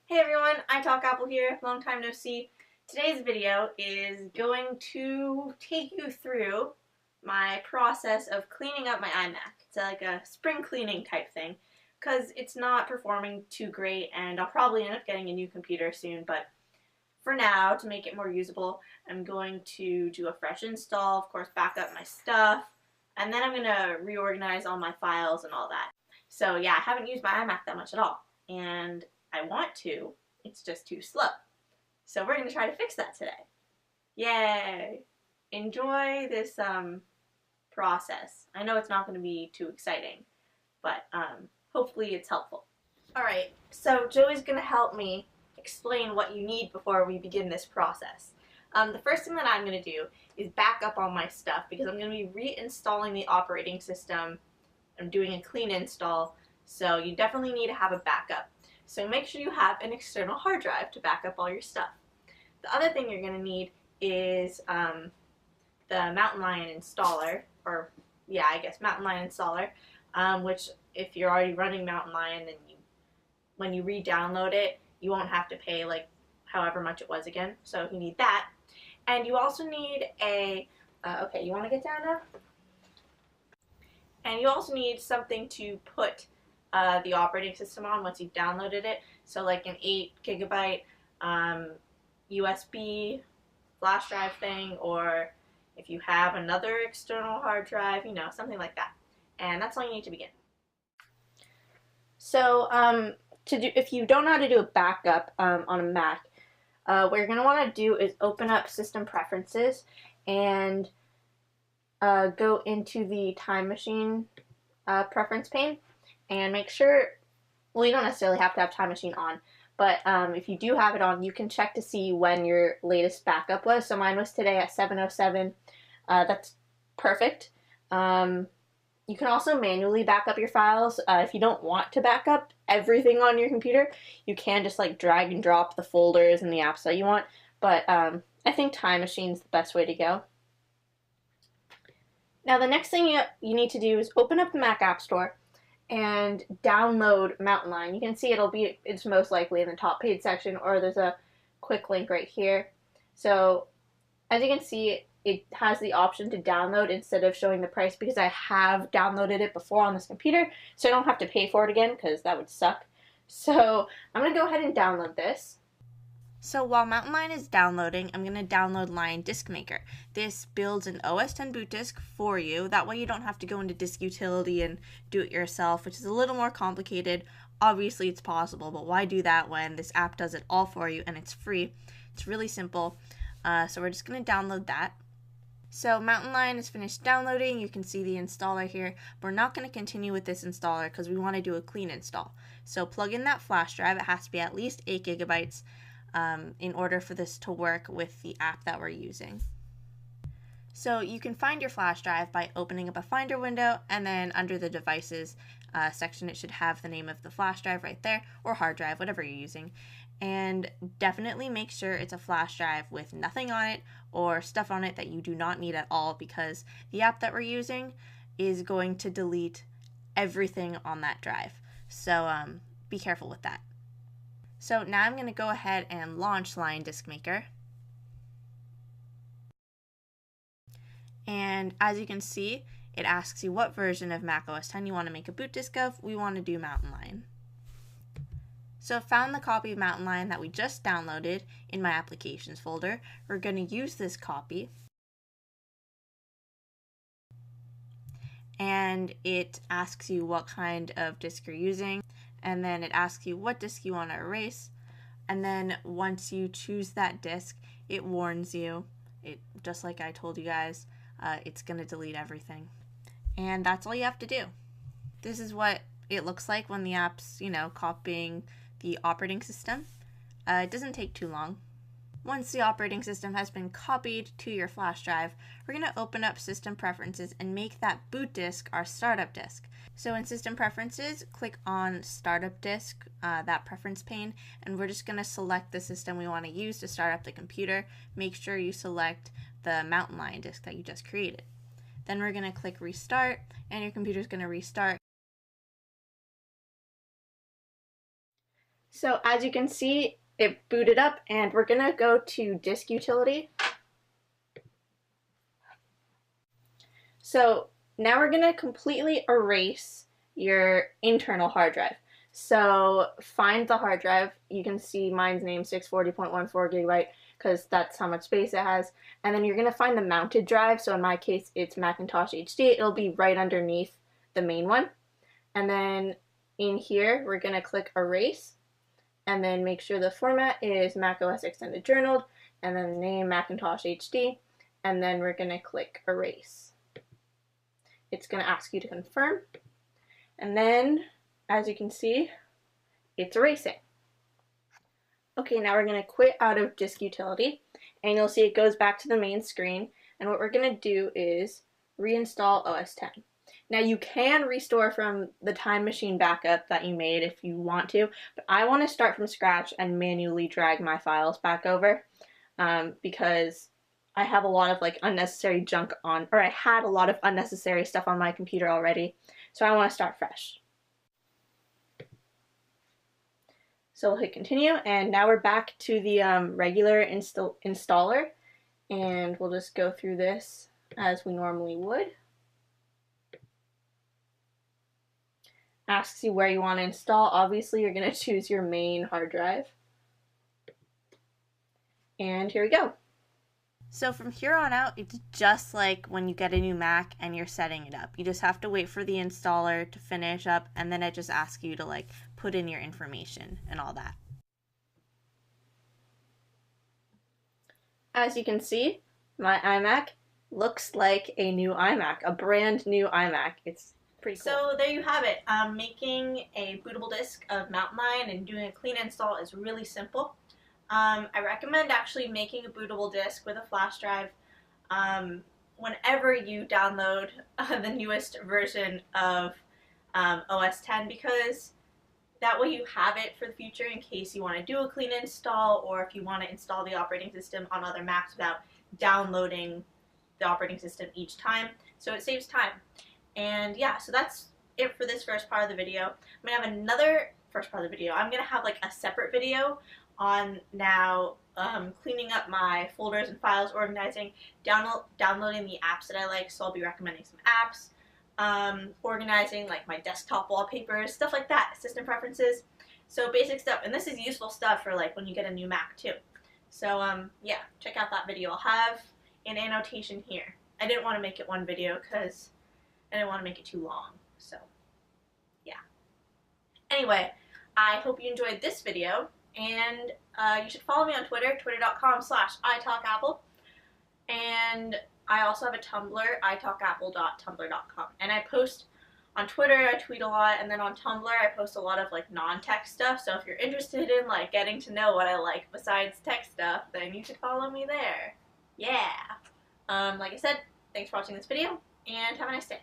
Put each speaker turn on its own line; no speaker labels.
Hey everyone, iTalkApple here, long time no see. Today's video is going to take you through my process of cleaning up my iMac. It's like a spring cleaning type thing because it's not performing too great and I'll probably end up getting a new computer soon, but for now, to make it more usable, I'm going to do a fresh install, of course back up my stuff, and then I'm going to reorganize all my files and all that. So yeah, I haven't used my iMac that much at all, and I want to, it's just too slow. So we're going to try to fix that today. Yay! Enjoy this process. I know it's not going to be too exciting, but hopefully it's helpful. Alright, so Joey's going to help me explain what you need before we begin this process. The first thing that I'm going to do is back up all my stuff because I'm going to be reinstalling the operating system. I'm doing a clean install, so you definitely need to have a backup. So make sure you have an external hard drive to back up all your stuff. The other thing you're going to need is the Mountain Lion installer, or yeah, I guess Mountain Lion installer, which if you're already running Mountain Lion, then when you re-download it, you won't have to pay like however much it was again. So you need that. And you also need a, okay, you want to get down now? And you also need something to put the operating system on once you've downloaded it. So like an 8 gigabyte USB flash drive thing, or if you have another external hard drive, you know, something like that. And that's all you need to begin. So if you don't know how to do a backup on a Mac, what you're going to want to do is open up System Preferences and go into the Time Machine preference pane and make sure, well, you don't necessarily have to have Time Machine on, but if you do have it on, you can check to see when your latest backup was. So mine was today at 7:07. That's perfect. You can also manually back up your files. If you don't want to back up everything on your computer, you can just like drag and drop the folders and the apps that you want. But I think Time Machine is the best way to go. Now the next thing you need to do is open up the Mac App Store and download Mountain Lion. You can see it's most likely in the top page section, or there's a quick link right here. So as you can see, it has the option to download instead of showing the price because I have downloaded it before on this computer, so I don't have to pay for it again because that would suck. So I'm going to go ahead and download this. So while Mountain Lion is downloading, I'm going to download Lion Disk Maker. This builds an OS X boot disk for you. That way you don't have to go into Disk Utility and do it yourself, which is a little more complicated. Obviously it's possible, but why do that when this app does it all for you and it's free? It's really simple. So we're just going to download that. So Mountain Lion is finished downloading. You can see the installer here. We're not going to continue with this installer because we want to do a clean install. So plug in that flash drive. It has to be at least 8 gigabytes in order for this to work with the app that we're using. So you can find your flash drive by opening up a Finder window, and then under the Devices section it should have the name of the flash drive right there, or hard drive, whatever you're using. And definitely make sure it's a flash drive with nothing on it or stuff on it that you do not need at all, because the app that we're using is going to delete everything on that drive. So be careful with that. So now I'm going to go ahead and launch Lion Disk Maker. And as you can see, it asks you what version of Mac OS X you want to make a boot disk of. We want to do Mountain Lion. So I found the copy of Mountain Lion that we just downloaded in my applications folder. We're going to use this copy. And it asks you what kind of disk you're using. And then it asks you what disk you want to erase. And then once you choose that disk, it warns you, just like I told you guys, it's going to delete everything. And that's all you have to do. This is what it looks like when the app's, copying the operating system. It doesn't take too long. Once the operating system has been copied to your flash drive, we're going to open up System Preferences and make that boot disk our startup disk. So in System Preferences, click on Startup Disk, that preference pane, and we're just going to select the system we want to use to start up the computer. Make sure you select the Mountain Lion disk that you just created. Then we're going to click Restart, and your computer's going to restart. So as you can see, it booted up, and we're gonna go to disk utility. So now we're gonna completely erase your internal hard drive. So find the hard drive. You can see mine's name 640.14 gigabyte because that's how much space it has. And then you're gonna find the mounted drive. So in my case, it's Macintosh HD. It'll be right underneath the main one. And then in here, we're gonna click erase, and then make sure the format is macOS Extended Journaled, and then the name Macintosh HD, and then we're gonna click erase. It's gonna ask you to confirm, and then, as you can see, it's erasing. Okay, now we're gonna quit out of disk utility, and you'll see it goes back to the main screen, and what we're gonna do is reinstall OS X. Now you can restore from the Time Machine backup that you made if you want to, but I want to start from scratch and manually drag my files back over because I have a lot of like unnecessary junk on, or I had a lot of unnecessary stuff on my computer already, so I want to start fresh. So we'll hit continue, and now we're back to the regular installer, and we'll just go through this as we normally would. Asks you where you want to install. Obviously, you're going to choose your main hard drive. And here we go. So from here on out, it's just like when you get a new Mac and you're setting it up. You just have to wait for the installer to finish up, and then it just asks you to like put in your information and all that. As you can see, my iMac looks like a new iMac, a brand new iMac. It's pretty cool. So there you have it. Making a bootable disk of Mountain Lion and doing a clean install is really simple. I recommend actually making a bootable disk with a flash drive whenever you download the newest version of OS X, because that way you have it for the future in case you want to do a clean install, or if you want to install the operating system on other Macs without downloading the operating system each time. So it saves time. And yeah, so that's it for this first part of the video. I'm going to have another first part of the video. I'm going to have like a separate video on now cleaning up my folders and files, organizing, downloading the apps that I like, so I'll be recommending some apps, organizing like my desktop wallpapers, stuff like that, system preferences, so basic stuff. And this is useful stuff for like when you get a new Mac too. So yeah, check out that video. I'll have an annotation here. I didn't want to make it one video because I didn't want to make it too long, so yeah. Anyway, I hope you enjoyed this video, and you should follow me on Twitter, twitter.com/italkapple, and I also have a Tumblr, italkapple.tumblr.com, and I post on Twitter, I tweet a lot, and then on Tumblr I post a lot of like non-tech stuff, so if you're interested in like getting to know what I like besides tech stuff, then you should follow me there. Yeah. Like I said, thanks for watching this video, and have a nice day.